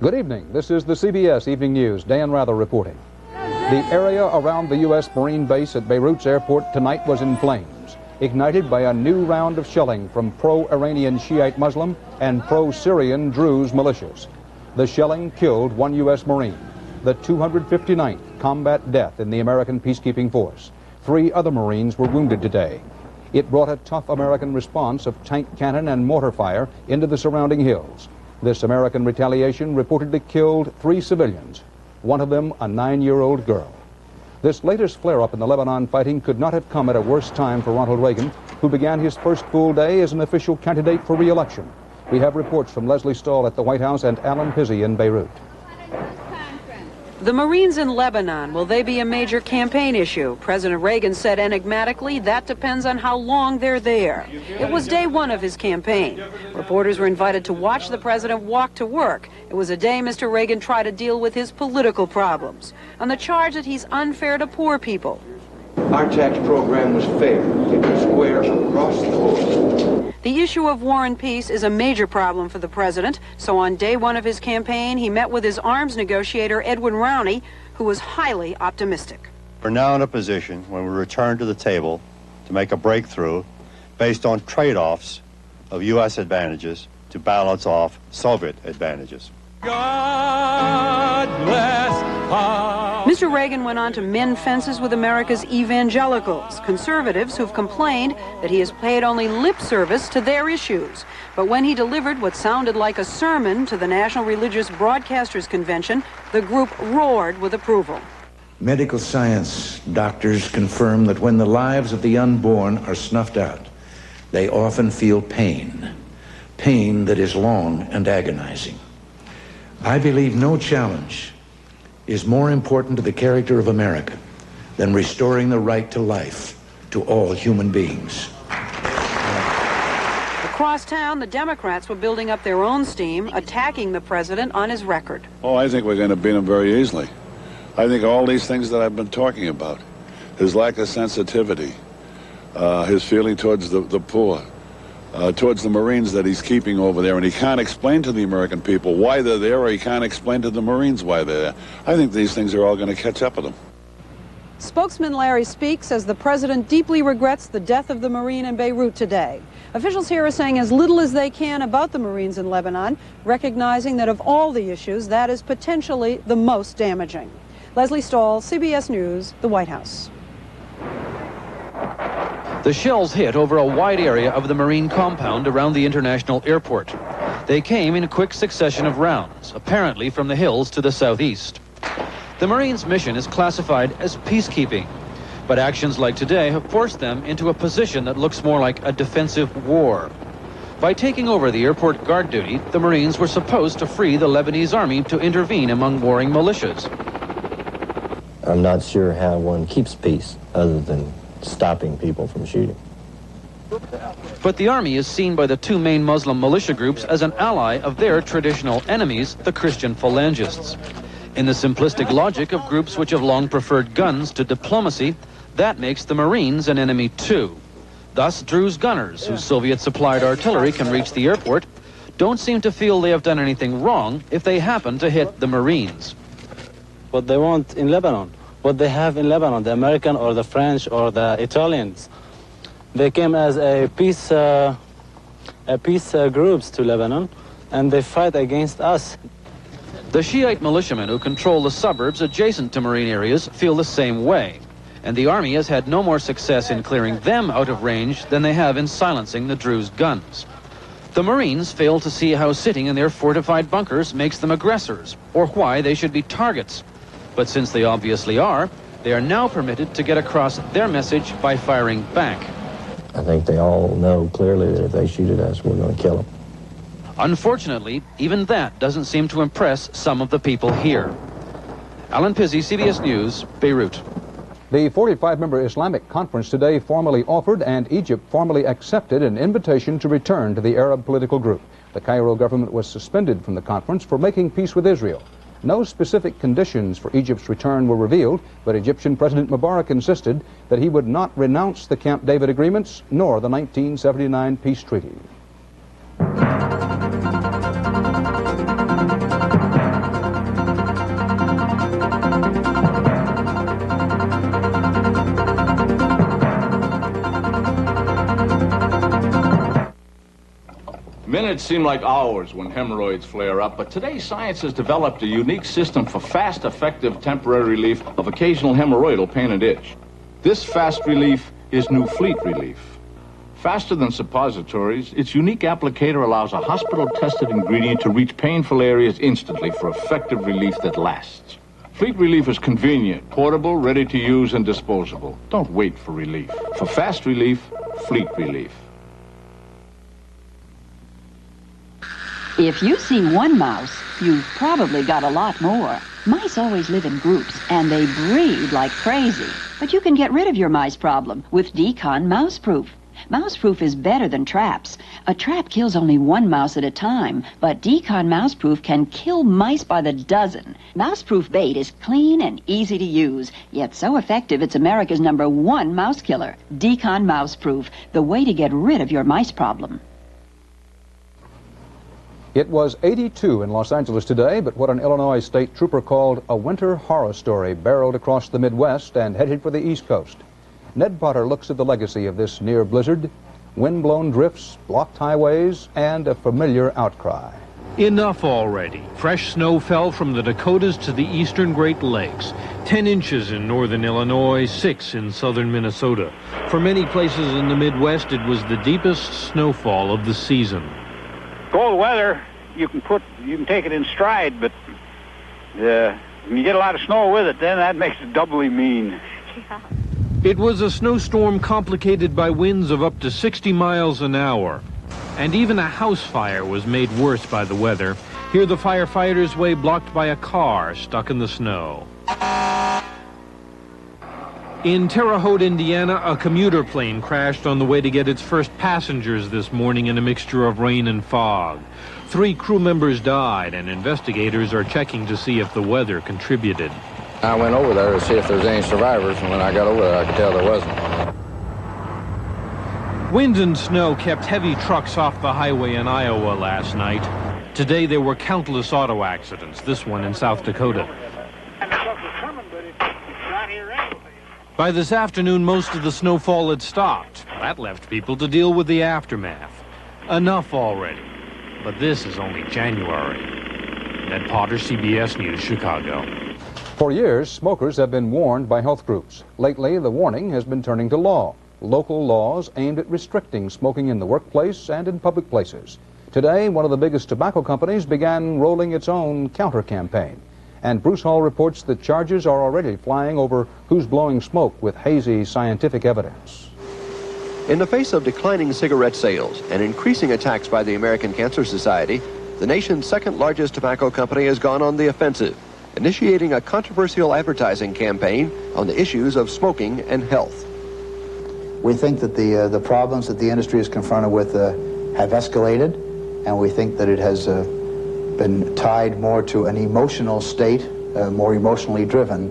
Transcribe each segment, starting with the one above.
Good evening. This is the CBS Evening News. Dan Rather reporting. The area around the U.S. Marine base at Beirut's airport tonight was in flames, ignited by a new round of shelling from pro-Iranian Shiite Muslim and pro-Syrian Druze militias. The shelling killed one U.S. Marine, the 259th combat death in the American peacekeeping force. 3 other Marines were wounded today. It brought a tough American response of tank cannon and mortar fire into the surrounding hills. This American retaliation reportedly killed 3 civilians, one of them a 9-year-old girl. This latest flare-up in the Lebanon fighting could not have come at a worse time for Ronald Reagan, who began his first full day as an official candidate for re-election. We have reports from Leslie Stahl at the White House and Alan Pizzi in Beirut. The Marines in Lebanon, will they be a major campaign issue? President Reagan said enigmatically that depends on how long they're there. It was day 1 of his campaign. Reporters were invited to watch the president walk to work. It was a day Mr. Reagan tried to deal with his political problems on the charge that he's unfair to poor people. Our tax program was fair. It was square across the board. The issue of war and peace is a major problem for the president, so on day 1 of his campaign, he met with his arms negotiator, Edwin Rowney, who was highly optimistic. We're now in a position when we return to the table to make a breakthrough based on trade-offs of U.S. advantages to balance off Soviet advantages. God bless Mr. Reagan went on to mend fences with America's evangelicals, conservatives who've complained that he has paid only lip service to their issues. But when he delivered what sounded like a sermon to the National Religious Broadcasters Convention, the group roared with approval. Medical science doctors confirm that when the lives of the unborn are snuffed out, they often feel pain that is long and agonizing. I believe no challenge is more important to the character of America than restoring the right to life to all human beings. Across town, the Democrats were building up their own steam, attacking the president on his record. Oh, I think we're going to beat him very easily. I think all these things that I've been talking about, his lack of sensitivity, his feeling towards the poor, towards the Marines that he's keeping over there, and he can't explain to the American people why they're there, or he can't explain to the Marines why they're there. I think these things are all going to catch up with him. Spokesman Larry Speake says the president deeply regrets the death of the Marine in Beirut today. Officials here are saying as little as they can about the Marines in Lebanon, recognizing that of all the issues, that is potentially the most damaging. Leslie Stahl, CBS News, the White House. The shells hit over a wide area of the Marine compound around the international airport. They came in a quick succession of rounds, apparently from the hills to the southeast. The Marines' mission is classified as peacekeeping, but actions like today have forced them into a position that looks more like a defensive war. By taking over the airport guard duty, the Marines were supposed to free the Lebanese army to intervene among warring militias. I'm not sure how one keeps peace other than stopping people from shooting. But the army is seen by the 2 main Muslim militia groups as an ally of their traditional enemies, the Christian phalangists. In the simplistic logic of groups which have long preferred guns to diplomacy, that makes the Marines an enemy too. Thus, Druze gunners, whose Soviet-supplied artillery can reach the airport, don't seem to feel they have done anything wrong if they happen to hit the Marines. What they want in Lebanon, what they have in Lebanon, the American or the French or the Italians. They came as a peace groups to Lebanon, and they fight against us. The Shiite militiamen who control the suburbs adjacent to Marine areas feel the same way, and the army has had no more success in clearing them out of range than they have in silencing the Druze guns. The Marines fail to see how sitting in their fortified bunkers makes them aggressors, or why they should be targets. But since they obviously are, they are now permitted to get across their message by firing back. I think they all know clearly that if they shoot at us, we're going to kill them. Unfortunately, even that doesn't seem to impress some of the people here. Alan Pizzi, CBS News, Beirut. The 45-member Islamic Conference today formally offered and Egypt formally accepted an invitation to return to the Arab political group. The Cairo government was suspended from the conference for making peace with Israel. No specific conditions for Egypt's return were revealed, but Egyptian President Mubarak insisted that he would not renounce the Camp David agreements nor the 1979 peace treaty. Minutes seem like hours when hemorrhoids flare up, but today science has developed a unique system for fast, effective, temporary relief of occasional hemorrhoidal pain and itch. This fast relief is new Fleet Relief. Faster than suppositories, its unique applicator allows a hospital-tested ingredient to reach painful areas instantly for effective relief that lasts. Fleet Relief is convenient, portable, ready to use, and disposable. Don't wait for relief. For fast relief, Fleet Relief. If you see one mouse, you've probably got a lot more. Mice always live in groups, and they breed like crazy. But you can get rid of your mice problem with Decon Mouseproof. Mouseproof is better than traps. A trap kills only one mouse at a time, but Decon Mouseproof can kill mice by the dozen. Mouseproof bait is clean and easy to use, yet so effective it's America's #1 mouse killer. Decon Mouseproof, the way to get rid of your mice problem. It was 82 in Los Angeles today, but what an Illinois state trooper called a winter horror story barreled across the Midwest and headed for the East Coast. Ned Potter looks at the legacy of this near blizzard, wind-blown drifts, blocked highways, and a familiar outcry. Enough already. Fresh snow fell from the Dakotas to the eastern Great Lakes. 10 inches in northern Illinois, 6 in southern Minnesota. For many places in the Midwest, it was the deepest snowfall of the season. Cold weather, you can take it in stride, but when you get a lot of snow with it, then that makes it doubly mean. Yeah. It was a snowstorm complicated by winds of up to 60 miles an hour. And even a house fire was made worse by the weather. Here the firefighters' way blocked by a car stuck in the snow. In Terre Haute, Indiana, a commuter plane crashed on the way to get its first passengers this morning in a mixture of rain and fog. 3 crew members died, and investigators are checking to see if the weather contributed. I went over there to see if there's any survivors, and when I got over there, I could tell there wasn't. Wind and snow kept heavy trucks off the highway in Iowa last night. Today there were countless auto accidents, this one in South Dakota. By this afternoon, most of the snowfall had stopped. That left people to deal with the aftermath. Enough already. But this is only January. Ned Potter, CBS News, Chicago. For years, smokers have been warned by health groups. Lately, the warning has been turning to law. Local laws aimed at restricting smoking in the workplace and in public places. Today, one of the biggest tobacco companies began rolling its own counter-campaign. And Bruce Hall reports that charges are already flying over who's blowing smoke with hazy scientific evidence. In the face of declining cigarette sales and increasing attacks by the American Cancer Society, the nation's second largest tobacco company has gone on the offensive, initiating a controversial advertising campaign on the issues of smoking and health. We think that the problems that the industry is confronted with have escalated, and we think that it has been tied more to an emotional state, more emotionally driven,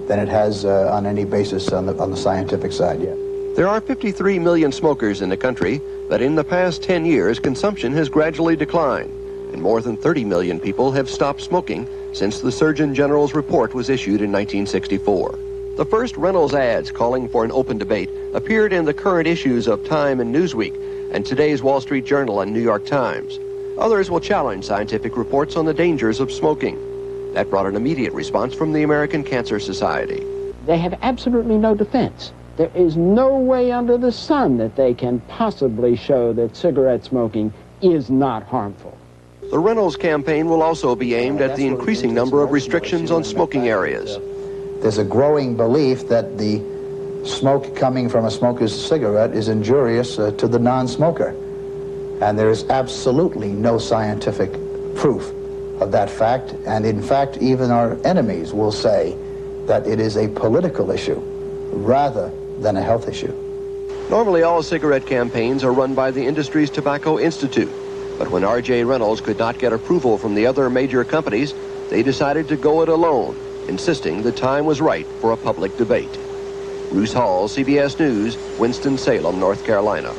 than it has on any basis on the scientific side yet. There are 53 million smokers in the country, but in the past 10 years, consumption has gradually declined, and more than 30 million people have stopped smoking since the Surgeon General's report was issued in 1964. The first Reynolds ads calling for an open debate appeared in the current issues of Time and Newsweek and today's Wall Street Journal and New York Times. Others will challenge scientific reports on the dangers of smoking. That brought an immediate response from the American Cancer Society. They have absolutely no defense. There is no way under the sun that they can possibly show that cigarette smoking is not harmful. The Reynolds campaign will also be aimed at the increasing number of restrictions on smoking areas. There's a growing belief that the smoke coming from a smoker's cigarette is injurious to the non-smoker. And there is absolutely no scientific proof of that fact. And in fact, even our enemies will say that it is a political issue rather than a health issue. Normally, all cigarette campaigns are run by the industry's Tobacco Institute. But when R.J. Reynolds could not get approval from the other major companies, they decided to go it alone, insisting the time was right for a public debate. Bruce Hall, CBS News, Winston-Salem, North Carolina.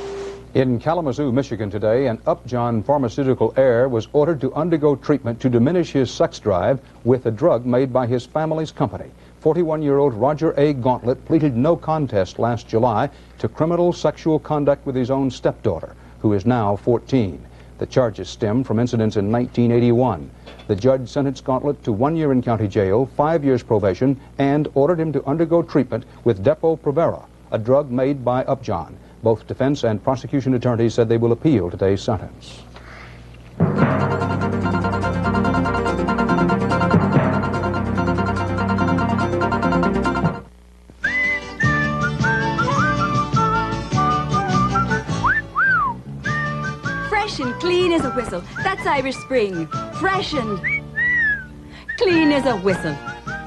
In Kalamazoo, Michigan today, an Upjohn pharmaceutical heir was ordered to undergo treatment to diminish his sex drive with a drug made by his family's company. 41-year-old Roger A. Gauntlet pleaded no contest last July to criminal sexual conduct with his own stepdaughter, who is now 14. The charges stem from incidents in 1981. The judge sentenced Gauntlet to 1 year in county jail, 5 years probation, and ordered him to undergo treatment with Depo-Provera, a drug made by Upjohn. Both defense and prosecution attorneys said they will appeal today's sentence. Fresh and clean as a whistle. That's Irish Spring. Fresh and clean as a whistle.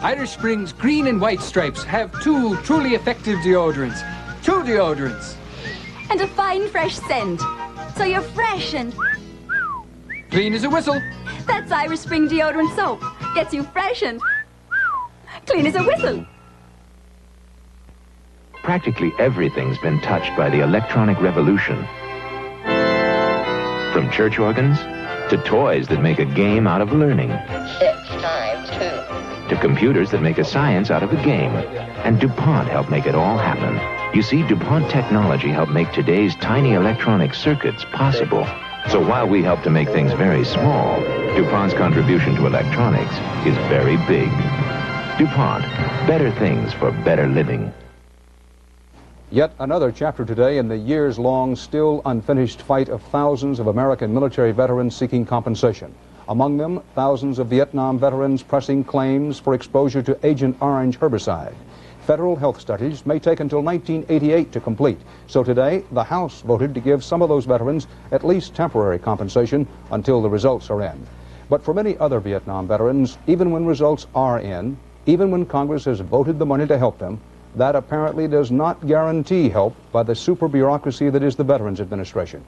Irish Spring's green and white stripes have 2 truly effective deodorants. 2 deodorants. And a fine fresh scent. So you're fresh and clean as a whistle. That's Irish Spring deodorant soap. Gets you fresh and clean as a whistle. Practically everything's been touched by the electronic revolution. From church organs to toys that make a game out of learning. 6 times 2. To computers that make a science out of a game. And DuPont helped make it all happen. You see, DuPont technology helped make today's tiny electronic circuits possible. So while we help to make things very small, DuPont's contribution to electronics is very big. DuPont, better things for better living. Yet another chapter today in the years-long, still unfinished fight of thousands of American military veterans seeking compensation. Among them, thousands of Vietnam veterans pressing claims for exposure to Agent Orange herbicide. Federal health studies may take until 1988 to complete. So today, the House voted to give some of those veterans at least temporary compensation until the results are in. But for many other Vietnam veterans, even when results are in, even when Congress has voted the money to help them, that apparently does not guarantee help by the super bureaucracy that is the Veterans Administration.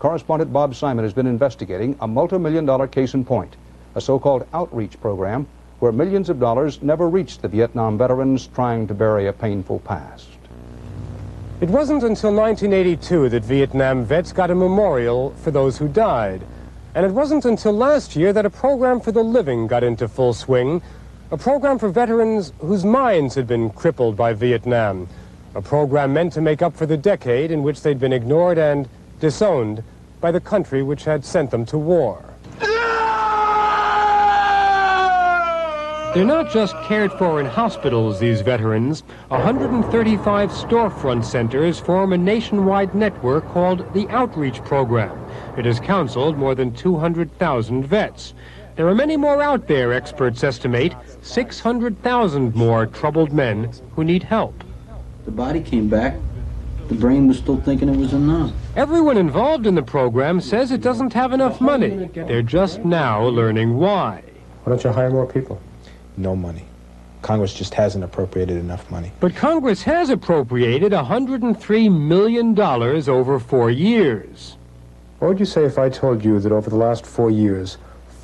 Correspondent Bob Simon has been investigating a multi-million-dollar case in point, a so-called outreach program where millions of dollars never reached the Vietnam veterans trying to bury a painful past. It wasn't until 1982 that Vietnam vets got a memorial for those who died. And it wasn't until last year that a program for the living got into full swing, a program for veterans whose minds had been crippled by Vietnam, a program meant to make up for the decade in which they'd been ignored and disowned by the country which had sent them to war. They're not just cared for in hospitals, these veterans. 135 storefront centers form a nationwide network called the Outreach Program. It has counseled more than 200,000 vets. There are many more out there, experts estimate, 600,000 more troubled men who need help. The body came back. The brain was still thinking it was enough. Everyone involved in the program says it doesn't have enough money. They're just now learning why. Why don't you hire more people? No money. Congress just hasn't appropriated enough money. But Congress has appropriated $103 million over 4 years. What would you say if I told you that over the last 4 years,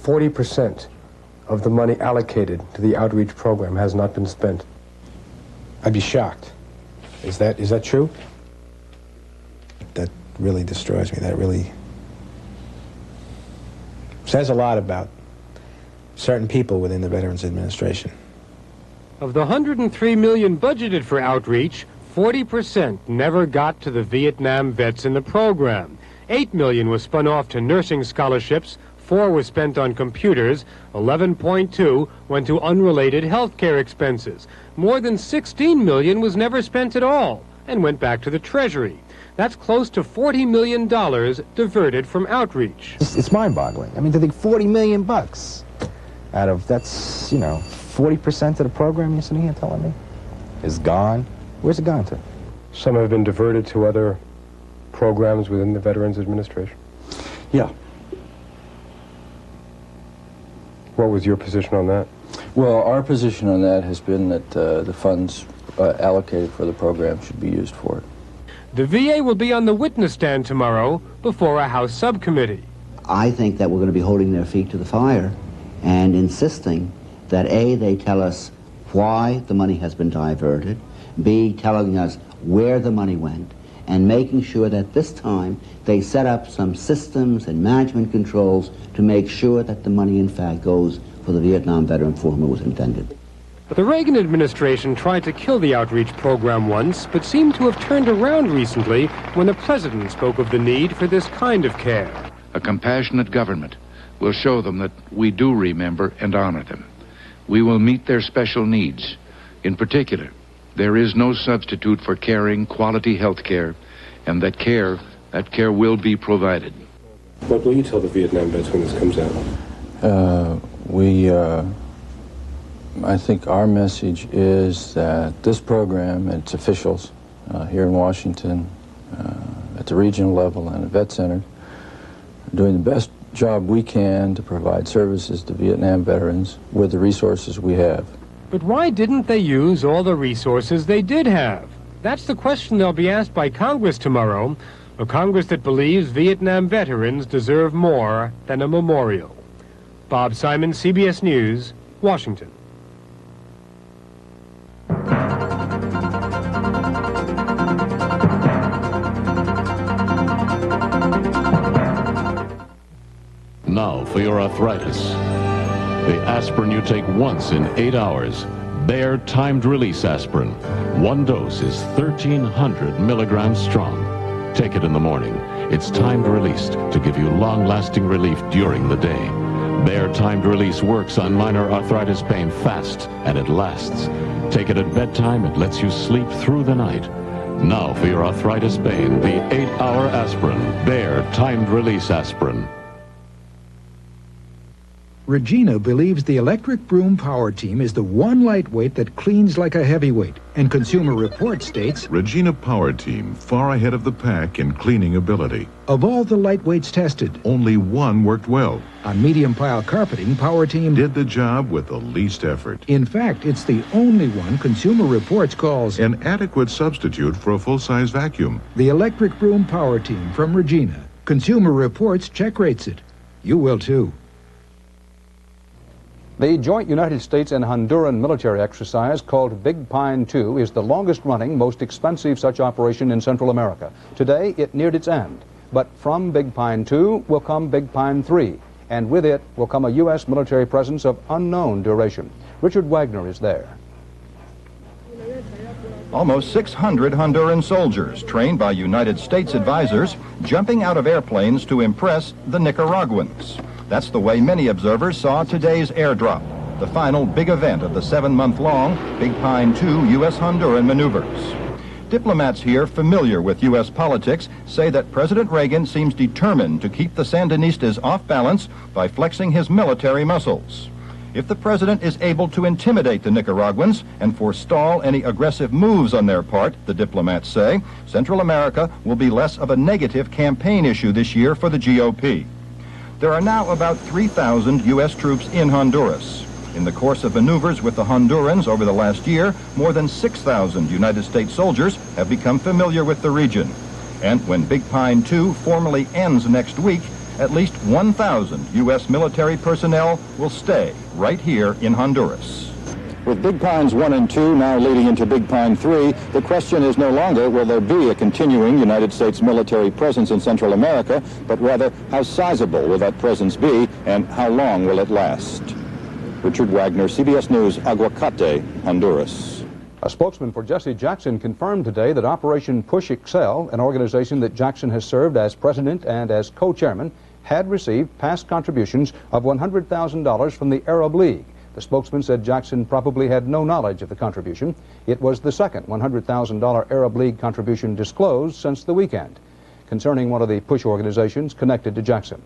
40% of the money allocated to the outreach program has not been spent? I'd be shocked. Is that true? That really destroys me. That really says a lot about certain people within the Veterans Administration. Of the $103 million budgeted for outreach, 40% never got to the Vietnam vets in the program. $8 million was spun off to nursing scholarships, 4 was spent on computers, 11.2 went to unrelated health care expenses. More than $16 million was never spent at all and went back to the Treasury. That's close to $40 million diverted from outreach. It's mind-boggling. I mean, to think $40 million out of, that's, 40% of the program you're sitting here telling me is gone. Where's it gone to? Some have been diverted to other programs within the Veterans Administration. Yeah. What was your position on that? Well, our position on that has been that the funds allocated for the program should be used for it. The VA will be on the witness stand tomorrow before a House subcommittee. I think that we're going to be holding their feet to the fire and insisting that A, they tell us why the money has been diverted, B, telling us where the money went, and making sure that this time they set up some systems and management controls to make sure that the money in fact goes for the Vietnam veteran for whom it was intended. The Reagan administration tried to kill the outreach program once, but seemed to have turned around recently when the president spoke of the need for this kind of care. A compassionate government will show them that we do remember and honor them. We will meet their special needs. In particular, there is no substitute for caring, quality health care, and that care will be provided. What will you tell the Vietnam vets when this comes out? I think our message is that this program and its officials here in Washington, at the regional level and at Vet Center, are doing the best job we can to provide services to Vietnam veterans with the resources we have. But why didn't they use all the resources they did have? That's the question they'll be asked by Congress tomorrow, a Congress that believes Vietnam veterans deserve more than a memorial. Bob Simon, CBS News, Washington. Now for your arthritis. The aspirin you take once in 8 hours. Bayer timed release aspirin. One dose is 1,300 milligrams strong. Take it in the morning. It's timed released to give you long-lasting relief during the day. Bayer timed release works on minor arthritis pain fast, and it lasts. Take it at bedtime. It lets you sleep through the night. Now for your arthritis pain, the 8-hour aspirin. Bayer timed release aspirin. Regina believes the electric broom power team is the one lightweight that cleans like a heavyweight, and Consumer Reports states, Regina Power Team, far ahead of the pack in cleaning ability. Of all the lightweights tested, only one worked well. On medium pile carpeting, Power Team did the job with the least effort. In fact, it's the only one Consumer Reports calls an adequate substitute for a full-size vacuum. The electric broom Power Team from Regina. Consumer Reports check rates it. You will too. The joint United States and Honduran military exercise called Big Pine 2 is the longest-running, most expensive such operation in Central America. Today, it neared its end. But from Big Pine 2 will come Big Pine 3, and with it will come a U.S. military presence of unknown duration. Richard Wagner is there. Almost 600 Honduran soldiers, trained by United States advisors, jumping out of airplanes to impress the Nicaraguans. That's the way many observers saw today's airdrop, the final big event of the 7-month-long Big Pine 2 U.S.-Honduran maneuvers. Diplomats here familiar with U.S. politics say that President Reagan seems determined to keep the Sandinistas off balance by flexing his military muscles. If the president is able to intimidate the Nicaraguans and forestall any aggressive moves on their part, the diplomats say, Central America will be less of a negative campaign issue this year for the GOP. There are now about 3,000 U.S. troops in Honduras. In the course of maneuvers with the Hondurans over the last year, more than 6,000 United States soldiers have become familiar with the region. And when Big Pine 2 formally ends next week, at least 1,000 U.S. military personnel will stay right here in Honduras. With Big Pines 1 and 2 now leading into Big Pine 3, the question is no longer will there be a continuing United States military presence in Central America, but rather how sizable will that presence be and how long will it last? Richard Wagner, CBS News, Aguacate, Honduras. A spokesman for Jesse Jackson confirmed today that Operation Push Excel, an organization that Jackson has served as president and as co-chairman, had received past contributions of $100,000 from the Arab League. The spokesman said Jackson probably had no knowledge of the contribution. It was the second $100,000 Arab League contribution disclosed since the weekend, concerning one of the push organizations connected to Jackson.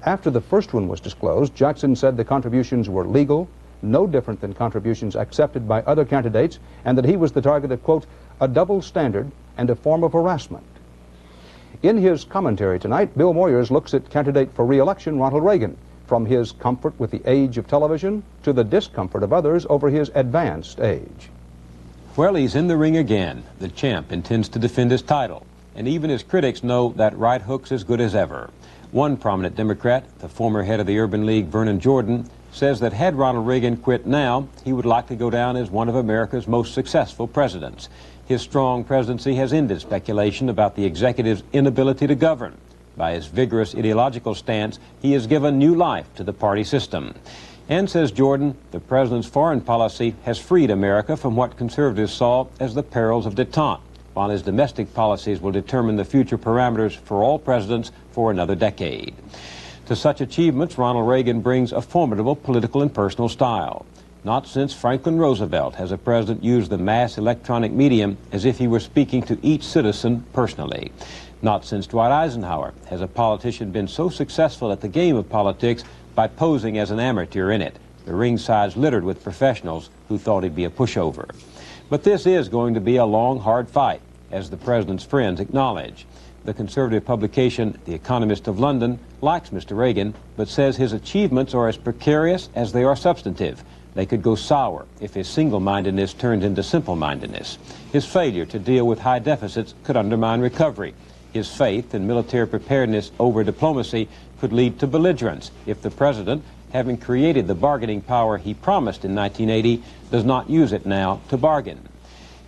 After the first one was disclosed, Jackson said the contributions were legal, no different than contributions accepted by other candidates, and that he was the target of, quote, a double standard and a form of harassment. In his commentary tonight, Bill Moyers looks at candidate for re-election Ronald Reagan, from his comfort with the age of television to the discomfort of others over his advanced age. Well, he's in the ring again. The champ intends to defend his title, and even his critics know that right hook's as good as ever. One prominent Democrat, the former head of the Urban League, Vernon Jordan, says that had Ronald Reagan quit now, he would like to go down as one of America's most successful presidents. His strong presidency has ended speculation about the executive's inability to govern. By his vigorous ideological stance, he has given new life to the party system. And, says Jordan, the president's foreign policy has freed America from what conservatives saw as the perils of détente, while his domestic policies will determine the future parameters for all presidents for another decade. To such achievements, Ronald Reagan brings a formidable political and personal style. Not since Franklin Roosevelt has a president used the mass electronic medium as if he were speaking to each citizen personally. Not since Dwight Eisenhower has a politician been so successful at the game of politics by posing as an amateur in it. The ringside's littered with professionals who thought he'd be a pushover. But this is going to be a long, hard fight, as the president's friends acknowledge. The conservative publication, The Economist of London, likes Mr. Reagan, but says his achievements are as precarious as they are substantive. They could go sour if his single-mindedness turns into simple-mindedness. His failure to deal with high deficits could undermine recovery. His faith in military preparedness over diplomacy could lead to belligerence if the president, having created the bargaining power he promised in 1980, does not use it now to bargain.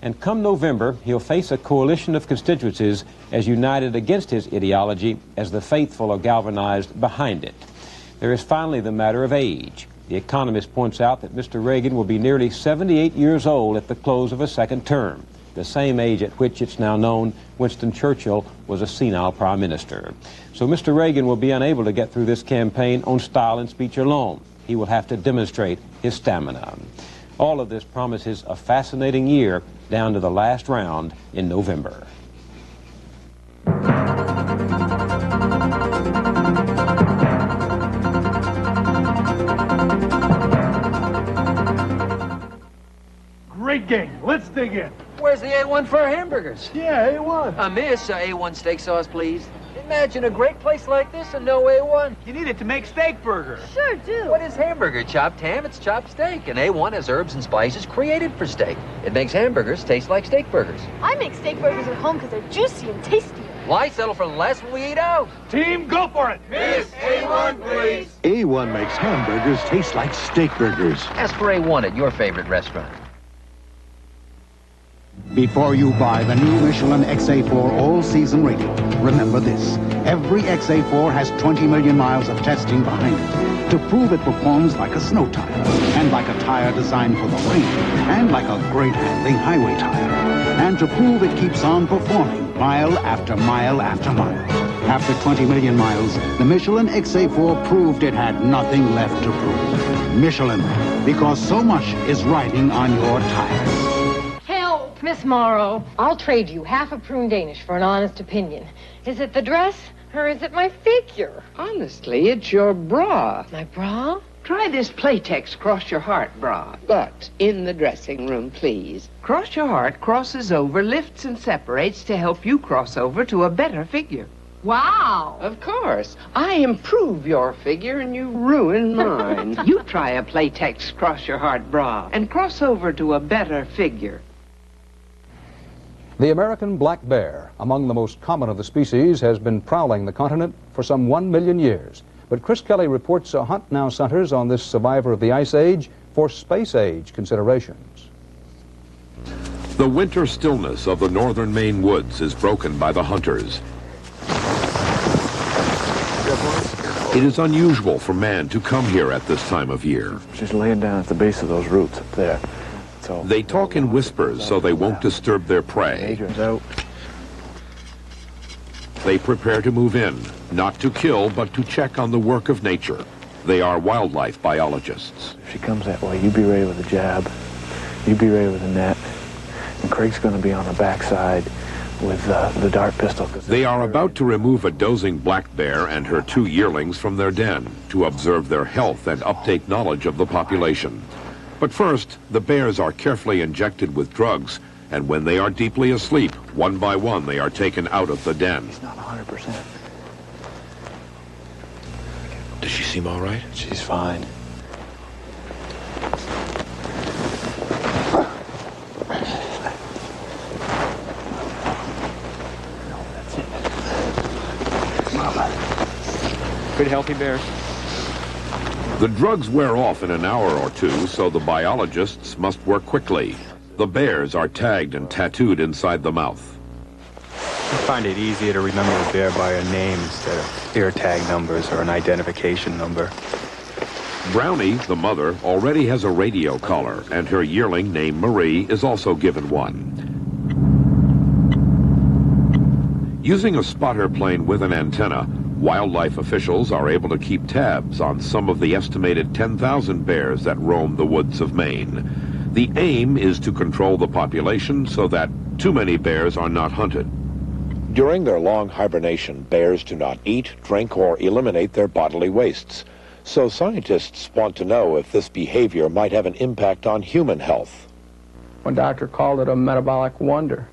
And come November, he'll face a coalition of constituencies as united against his ideology as the faithful are galvanized behind it. There is finally the matter of age. The Economist points out that Mr. Reagan will be nearly 78 years old at the close of a second term, the same age at which it's now known Winston Churchill was a senile prime minister. So Mr. Reagan will be unable to get through this campaign on style and speech alone. He will have to demonstrate his stamina. All of this promises a fascinating year down to the last round in November. Great game. Let's dig in. Where's the A1 for hamburgers? Yeah, A1. Miss, A1 steak sauce, please. Imagine a great place like this and no A1. You need it to make steak burgers. Sure do. What is hamburger? Chopped ham? It's chopped steak. And A1 has herbs and spices created for steak. It makes hamburgers taste like steak burgers. I make steak burgers at home because they're juicy and tasty. Why settle for less when we eat out? Team, go for it. Miss, A1, please. A1 makes hamburgers taste like steak burgers. Ask for A1 at your favorite restaurant. Before you buy the new Michelin XA4 all-season rating, remember this. Every XA4 has 20 million miles of testing behind it to prove it performs like a snow tire, and like a tire designed for the rain, and like a great handling highway tire, and to prove it keeps on performing mile after mile after mile. After 20 million miles, the Michelin XA4 proved it had nothing left to prove. Michelin, because so much is riding on your tires. Miss Morrow, I'll trade you half a prune Danish for an honest opinion. Is it the dress, or is it my figure? Honestly, it's your bra. My bra? Try this Playtex Cross Your Heart bra, but in the dressing room, please. Cross Your Heart crosses over, lifts and separates to help you cross over to a better figure. Wow! Of course. I improve your figure and you ruin mine. You try a Playtex Cross Your Heart bra and cross over to a better figure. The American black bear, among the most common of the species, has been prowling the continent for some 1 million years. But Chris Kelly reports a hunt now centers on this survivor of the Ice Age for space age considerations. The winter stillness of the northern Maine woods is broken by the hunters. It is unusual for man to come here at this time of year. She's laying down at the base of those roots up there. They talk in whispers so they won't disturb their prey. They prepare to move in, not to kill, but to check on the work of nature. They are wildlife biologists. If she comes that way, you be ready with a jab, you be ready with a net, and Craig's going to be on the backside with the dart pistol. They are about to remove a dozing black bear and her 2 yearlings from their den to observe their health and uptake knowledge of the population. But first, the bears are carefully injected with drugs, and when they are deeply asleep, one by one they are taken out of the den. He's not 100%. Does she seem all right? She's fine. That's it. Mama. Pretty healthy bears. The drugs wear off in an hour or two, so the biologists must work quickly. The bears are tagged and tattooed inside the mouth. I find it easier to remember a bear by a name instead of ear tag numbers or an identification number. Brownie, the mother, already has a radio collar, and her yearling named Marie is also given one. Using a spotter plane with an antenna, Wildlife officials are able to keep tabs on some of the estimated 10,000 bears that roam the woods of Maine. The aim is to control the population so that too many bears are not hunted. During their long hibernation, bears do not eat, drink, or eliminate their bodily wastes. So scientists want to know if this behavior might have an impact on human health. One doctor called it a metabolic wonder.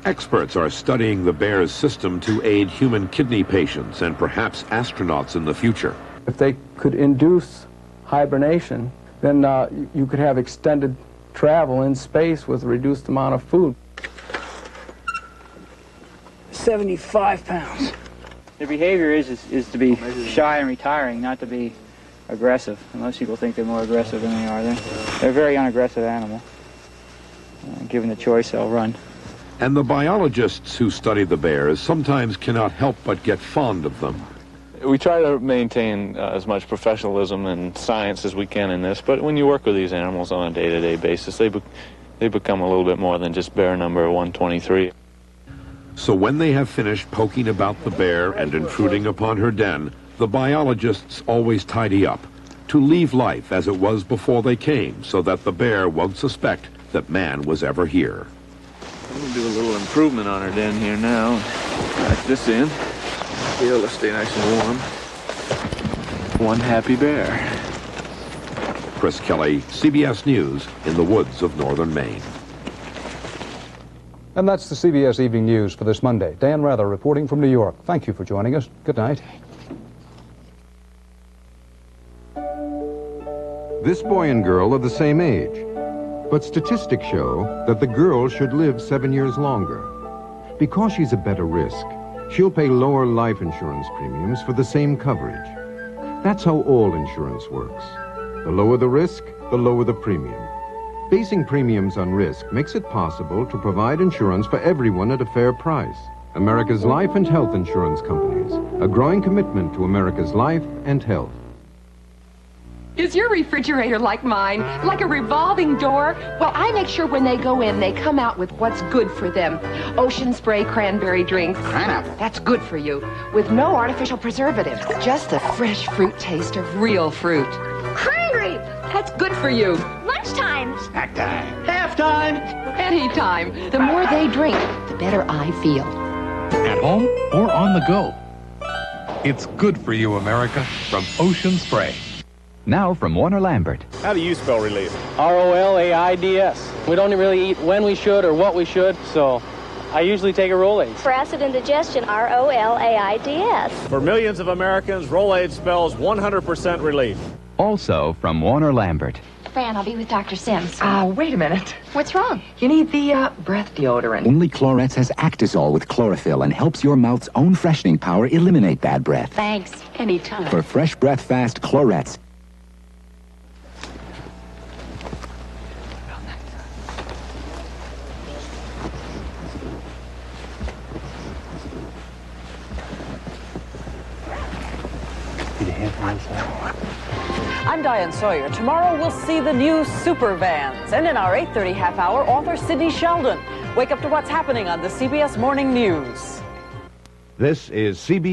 Experts are studying the bear's system to aid human kidney patients and perhaps astronauts in the future. If they could induce hibernation, then you could have extended travel in space with a reduced amount of food. 75 pounds. Their behavior is to be shy and retiring, not to be aggressive. And most people think they're more aggressive than they are. They're a very unaggressive animal. Given the choice, they'll run. And the biologists who study the bears sometimes cannot help but get fond of them. We try to maintain as much professionalism and science as we can in this, but when you work with these animals on a day-to-day basis, they become a little bit more than just bear number 123. So when they have finished poking about the bear and intruding upon her den, the biologists always tidy up to leave life as it was before they came, so that the bear won't suspect that man was ever here. I'm going to do a little improvement on her den here now. Back this in. Be able to stay nice and warm. One happy bear. Chris Kelly, CBS News, in the woods of northern Maine. And that's the CBS Evening News for this Monday. Dan Rather reporting from New York. Thank you for joining us. Good night. This boy and girl are the same age, but statistics show that the girl should live 7 years longer. Because she's a better risk, she'll pay lower life insurance premiums for the same coverage. That's how all insurance works. The lower the risk, the lower the premium. Basing premiums on risk makes it possible to provide insurance for everyone at a fair price. America's life and health insurance companies, a growing commitment to America's life and health. Is your refrigerator like mine? Like a revolving door? Well, I make sure when they go in, they come out with what's good for them. Ocean Spray cranberry drinks. That's good for you. With no artificial preservatives. Just the fresh fruit taste of real fruit. Cranberry! That's good for you. Lunchtime. Snack time. Halftime. Anytime. The more they drink, the better I feel. At home or on the go. It's good for you, America, from Ocean Spray. Now from Warner Lambert. How do you spell relief? R-O-L-A-I-D-S. We don't really eat when we should or what we should, so I usually take a Rolaids. For acid indigestion, R-O-L-A-I-D-S. For millions of Americans, Rolaids spells 100% relief. Also from Warner Lambert. Fran, I'll be with Dr. Sims. Wait a minute. What's wrong? You need the breath deodorant. Only Clorets has Actisol with chlorophyll and helps your mouth's own freshening power eliminate bad breath. Thanks. Anytime. For fresh breath fast, Clorets. I'm Diane Sawyer. Tomorrow we'll see the new super vans. And in our 8:30 half hour, author Sidney Sheldon. Wake up to what's happening on the CBS Morning News. This is CBS.